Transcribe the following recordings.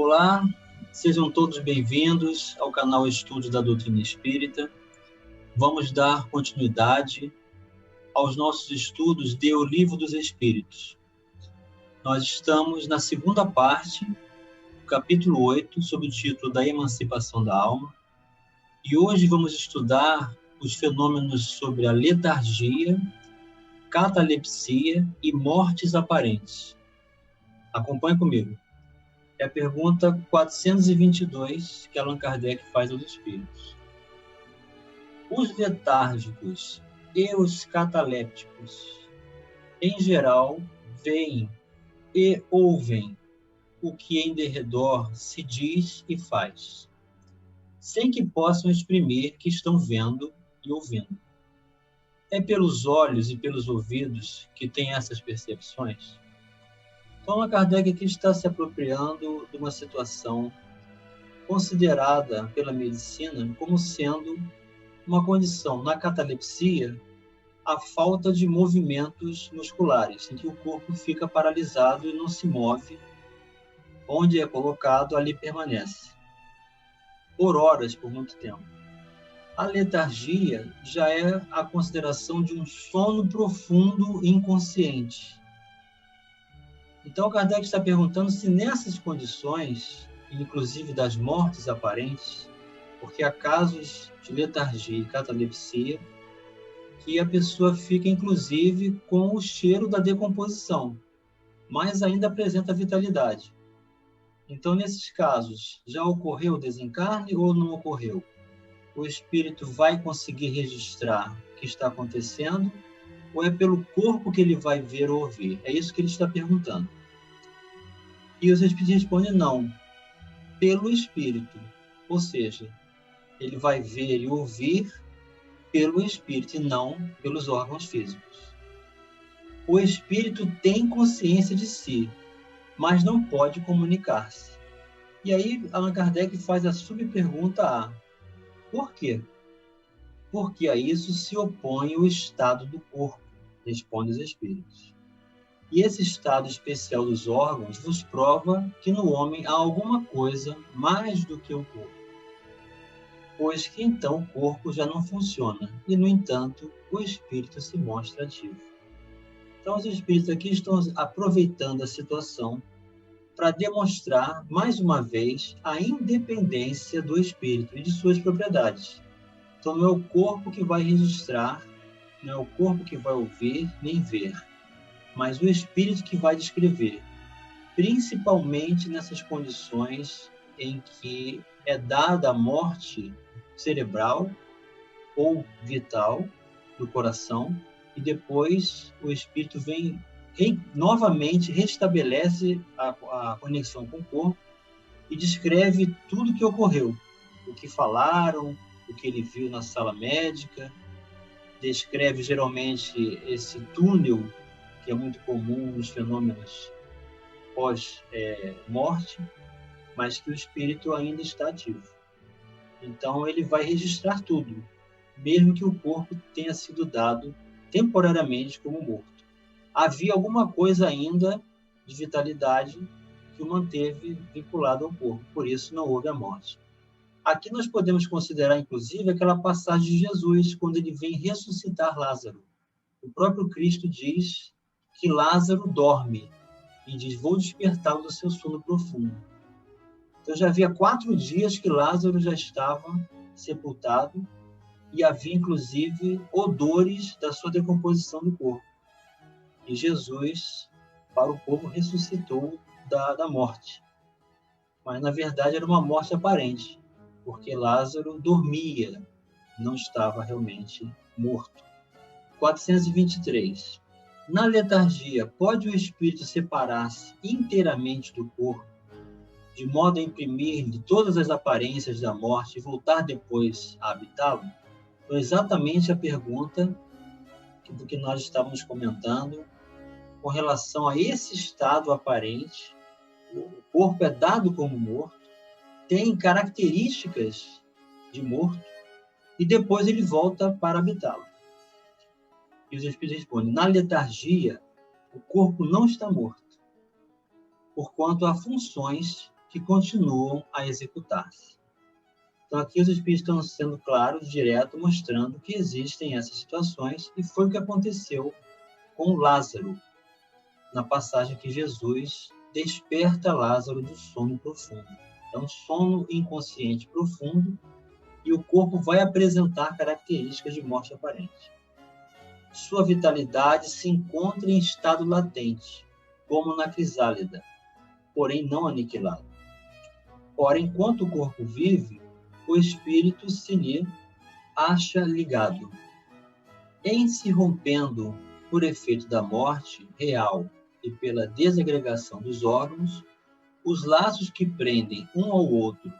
Olá, sejam todos bem-vindos ao canal Estudos da Doutrina Espírita. Vamos dar continuidade aos nossos estudos de O Livro dos Espíritos. Nós estamos na segunda parte, capítulo 8, sob o título da Emancipação da Alma. E hoje vamos estudar os fenômenos sobre a letargia, catalepsia e mortes aparentes. Acompanhe comigo. É a pergunta 422 que Allan Kardec faz aos espíritos. Os letárgicos e os catalépticos, em geral, veem e ouvem o que em derredor se diz e faz, sem que possam exprimir que estão vendo e ouvindo. É pelos olhos e pelos ouvidos que têm essas percepções? Então, Allan Kardec aqui está se apropriando de uma situação considerada pela medicina como sendo uma condição, na catalepsia, a falta de movimentos musculares, em que o corpo fica paralisado e não se move, onde é colocado, ali permanece, por horas, por muito tempo. A letargia já é a consideração de um sono profundo e inconsciente. Então, Kardec está perguntando se nessas condições, inclusive das mortes aparentes, porque há casos de letargia e catalepsia, que a pessoa fica, inclusive, com o cheiro da decomposição, mas ainda apresenta vitalidade. Então, nesses casos, já ocorreu o desencarne ou não ocorreu? O espírito vai conseguir registrar o que está acontecendo, ou é pelo corpo que ele vai ver ou ouvir? É isso que ele está perguntando. E os espíritos respondem não, pelo espírito. Ou seja, ele vai ver e ouvir pelo espírito e não pelos órgãos físicos. O espírito tem consciência de si, mas não pode comunicar-se. E aí Allan Kardec faz a subpergunta A. Por quê? Porque a isso se opõe o estado do corpo, respondem os espíritos. E esse estado especial dos órgãos nos prova que no homem há alguma coisa mais do que o corpo, pois que então o corpo já não funciona e, no entanto, o espírito se mostra ativo. Então, os espíritos aqui estão aproveitando a situação para demonstrar, mais uma vez, a independência do espírito e de suas propriedades. Então, não é o corpo que vai registrar, não é o corpo que vai ouvir nem ver, mas o espírito que vai descrever, principalmente nessas condições em que é dada a morte cerebral ou vital do coração, e depois o espírito vem novamente restabelece a conexão com o corpo e descreve tudo o que ocorreu, o que falaram, o que ele viu na sala médica, descreve geralmente esse túnel que é muito comum nos fenômenos pós-morte, mas que o espírito ainda está ativo. Então, ele vai registrar tudo, mesmo que o corpo tenha sido dado temporariamente como morto. Havia alguma coisa ainda de vitalidade que o manteve vinculado ao corpo, por isso não houve a morte. Aqui nós podemos considerar, inclusive, aquela passagem de Jesus, quando ele vem ressuscitar Lázaro. O próprio Cristo diz que Lázaro dorme, e diz, vou despertá-lo do seu sono profundo. Então, já havia 4 dias que Lázaro já estava sepultado e havia, inclusive, odores da sua decomposição do corpo. E Jesus, para o povo, ressuscitou da morte. Mas, na verdade, era uma morte aparente, porque Lázaro dormia, não estava realmente morto. 423. Na letargia, pode o espírito separar-se inteiramente do corpo, de modo a imprimir-lhe todas as aparências da morte e voltar depois a habitá-lo? Então, exatamente a pergunta do que nós estávamos comentando com relação a esse estado aparente. O corpo é dado como morto, tem características de morto, e depois ele volta para habitá-lo. E os espíritos respondem, na letargia, o corpo não está morto, porquanto há funções que continuam a executar-se. Então, aqui os espíritos estão sendo claros, direto, mostrando que existem essas situações, e foi o que aconteceu com Lázaro, na passagem que Jesus desperta Lázaro do sono profundo. É um sono inconsciente profundo, e o corpo vai apresentar características de morte aparente. Sua vitalidade se encontra em estado latente, como na crisálida, porém não aniquilado. Ora, enquanto o corpo vive, o espírito se lhe acha ligado. Em se rompendo por efeito da morte real e pela desagregação dos órgãos, os laços que prendem um ao outro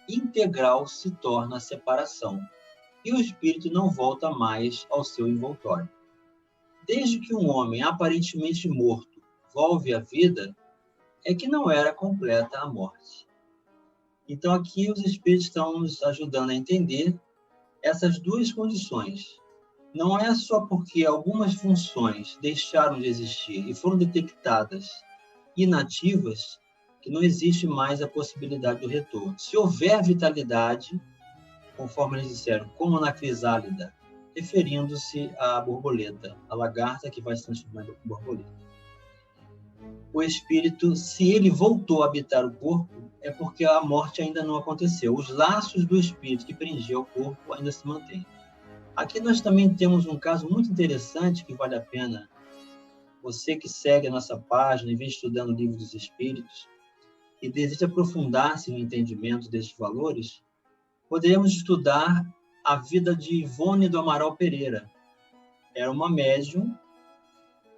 integral se torna a separação, e o espírito não volta mais ao seu envoltório. Desde que um homem aparentemente morto volve à vida, é que não era completa a morte. Então aqui os espíritos estão nos ajudando a entender essas duas condições. Não é só porque algumas funções deixaram de existir e foram detectadas inativas que não existe mais a possibilidade do retorno. Se houver vitalidade, conforme eles disseram, como na crisálida, referindo-se à borboleta, a lagarta que vai se transformar em borboleta. O espírito, se ele voltou a habitar o corpo, é porque a morte ainda não aconteceu. Os laços do espírito que prendia o corpo ainda se mantêm. Aqui nós também temos um caso muito interessante que vale a pena você que segue a nossa página e vem estudando o Livro dos Espíritos e deseja aprofundar-se no entendimento desses valores, poderíamos estudar a vida de Ivone do Amaral Pereira. Era uma médium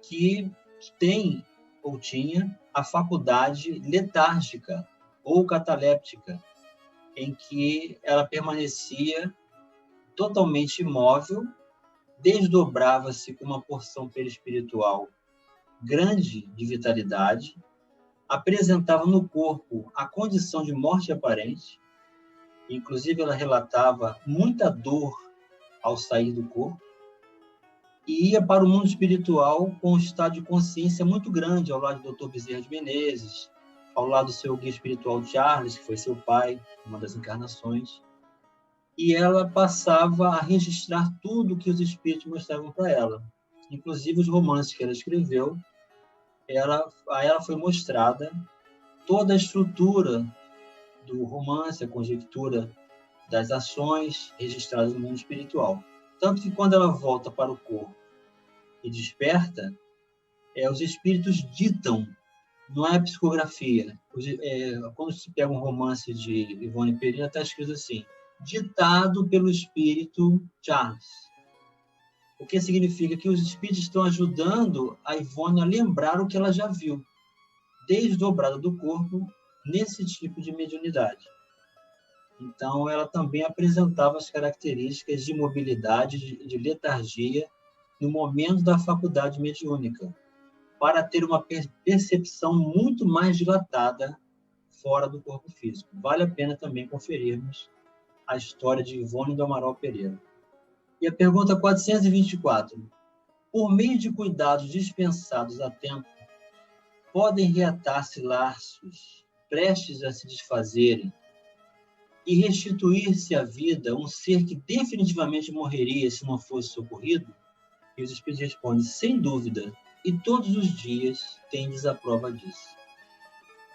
que tem ou tinha a faculdade letárgica ou cataléptica, em que ela permanecia totalmente imóvel, desdobrava-se com uma porção perispiritual grande de vitalidade, apresentava no corpo a condição de morte aparente, inclusive ela relatava muita dor ao sair do corpo, e ia para o mundo espiritual com um estado de consciência muito grande, ao lado do Dr. Bezerra de Menezes, ao lado do seu guia espiritual Charles, que foi seu pai, uma das encarnações, e ela passava a registrar tudo que os espíritos mostravam para ela, inclusive os romances que ela escreveu. A ela foi mostrada toda a estrutura do romance, a conjectura das ações registradas no mundo espiritual. Tanto que quando ela volta para o corpo e desperta, os espíritos ditam, não é a psicografia. Quando se pega um romance de Ivone Pereira, está escrito assim, ditado pelo espírito Charles. O que significa que os espíritos estão ajudando a Ivone a lembrar o que ela já viu, desdobrada do corpo, nesse tipo de mediunidade. Então, ela também apresentava as características de mobilidade, de letargia, no momento da faculdade mediúnica, para ter uma percepção muito mais dilatada fora do corpo físico. Vale a pena também conferirmos a história de Ivone do Amaral Pereira. E a pergunta 424. Por meio de cuidados dispensados a tempo, podem reatar-se laços prestes a se desfazerem e restituir-se à vida um ser que definitivamente morreria se não fosse socorrido? E os espíritos respondem, sem dúvida, e todos os dias tendes a prova disso.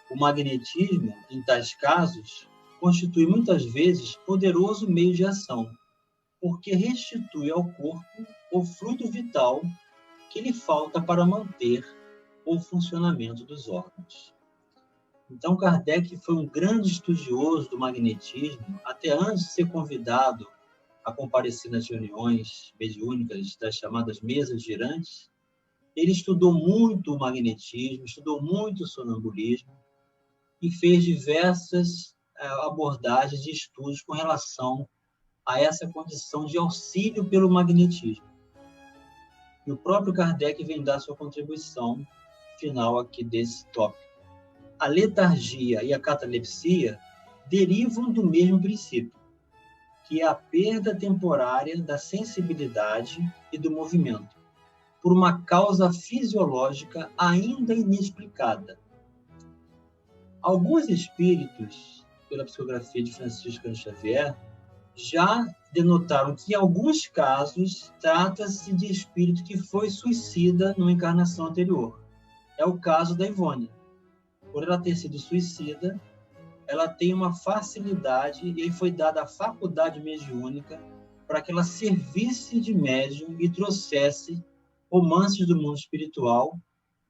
O magnetismo, em tais casos, constitui muitas vezes poderoso meio de ação, porque restitui ao corpo o fluido vital que lhe falta para manter o funcionamento dos órgãos. Então, Kardec foi um grande estudioso do magnetismo, até antes de ser convidado a comparecer nas reuniões mediúnicas das chamadas mesas girantes. Ele estudou muito o magnetismo, estudou muito o sonambulismo e fez diversas abordagens de estudos com relação a essa condição de auxílio pelo magnetismo. E o próprio Kardec vem dar sua contribuição final aqui desse tópico. A letargia e a catalepsia derivam do mesmo princípio, que é a perda temporária da sensibilidade e do movimento, por uma causa fisiológica ainda inexplicada. Alguns espíritos, pela psicografia de Francisco Xavier, já denotaram que, em alguns casos, trata-se de espírito que foi suicida numa encarnação anterior. É o caso da Ivone. Por ela ter sido suicida, ela tem uma facilidade, e aí foi dada a faculdade mediúnica para que ela servisse de médium e trouxesse romances do mundo espiritual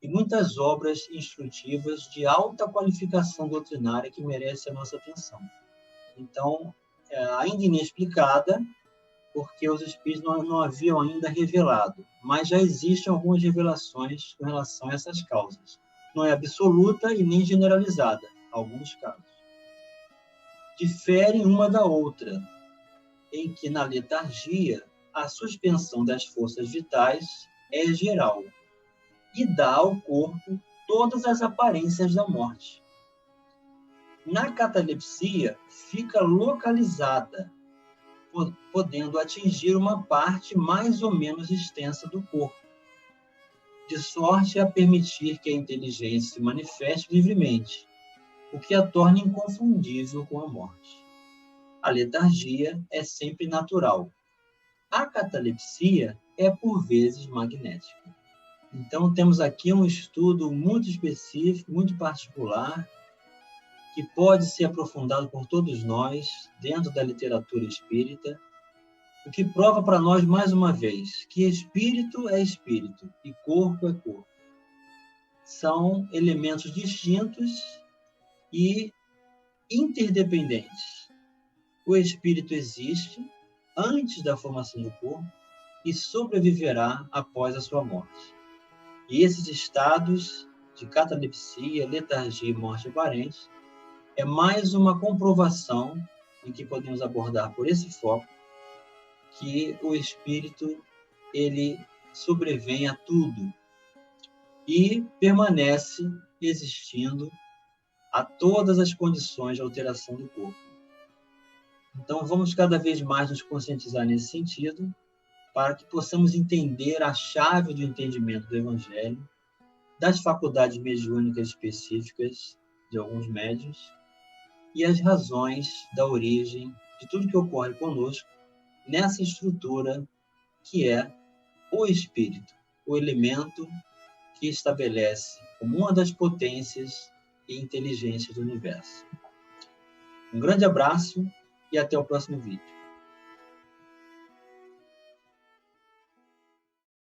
e muitas obras instrutivas de alta qualificação doutrinária que merecem a nossa atenção. Então, ainda inexplicada, porque os espíritos não haviam ainda revelado, mas já existem algumas revelações com relação a essas causas. Não é absoluta e nem generalizada, alguns casos. Diferem uma da outra, em que na letargia a suspensão das forças vitais é geral e dá ao corpo todas as aparências da morte. Na catalepsia, fica localizada, podendo atingir uma parte mais ou menos extensa do corpo, de sorte a permitir que a inteligência se manifeste livremente, o que a torna inconfundível com a morte. A letargia é sempre natural. A catalepsia é, por vezes, magnética. Então, temos aqui um estudo muito específico, muito particular, que pode ser aprofundado por todos nós, dentro da literatura espírita, o que prova para nós, mais uma vez, que espírito é espírito e corpo é corpo. São elementos distintos e interdependentes. O espírito existe antes da formação do corpo e sobreviverá após a sua morte. E esses estados de catalepsia, letargia e morte aparente é mais uma comprovação em que podemos abordar por esse foco que o espírito ele sobrevém a tudo e permanece existindo a todas as condições de alteração do corpo. Então, vamos cada vez mais nos conscientizar nesse sentido, para que possamos entender a chave do entendimento do Evangelho, das faculdades mediúnicas específicas de alguns médiuns e as razões da origem de tudo que ocorre conosco nessa estrutura que é o espírito, o elemento que estabelece como uma das potências e inteligências do universo. Um grande abraço e até o próximo vídeo.